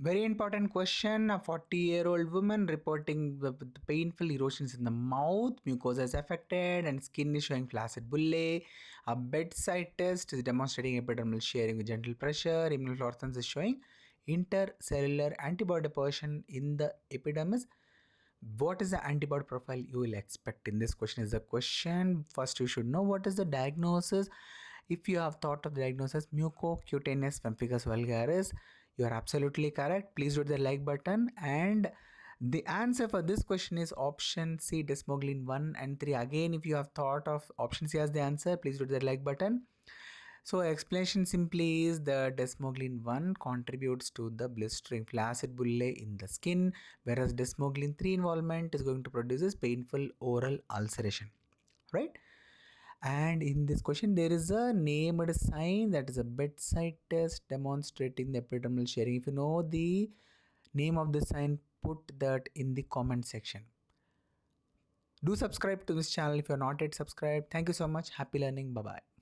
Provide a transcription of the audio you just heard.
Very important question. A 40-year-old woman reporting the painful erosions in the mouth, mucosa is affected, and skin is showing flaccid bullae. A bedside test is demonstrating epidermal shearing with gentle pressure. Immunofluorescence is showing intercellular antibody deposition in the epidermis. What is the antibody profile you will expect in this question is the question. First, you should know what is the diagnosis. If you have thought of the diagnosis mucocutaneous pemphigus vulgaris, you are absolutely correct. Please hit the like button. And the answer for this question is option C, desmoglein 1 and 3. Again, if you have thought of option C as the answer, please hit the like button. So explanation simply is the desmoglein 1 contributes to the blistering flaccid bullae in the skin, whereas desmoglein 3 involvement is going to produce this painful oral ulceration, right? And in this question, there is a named sign, that is a bedside test demonstrating the epidermal shearing. If you know the name of the sign, put that in the comment section. Do subscribe to this channel if you are not yet subscribed. Thank you so much. Happy learning. Bye-bye.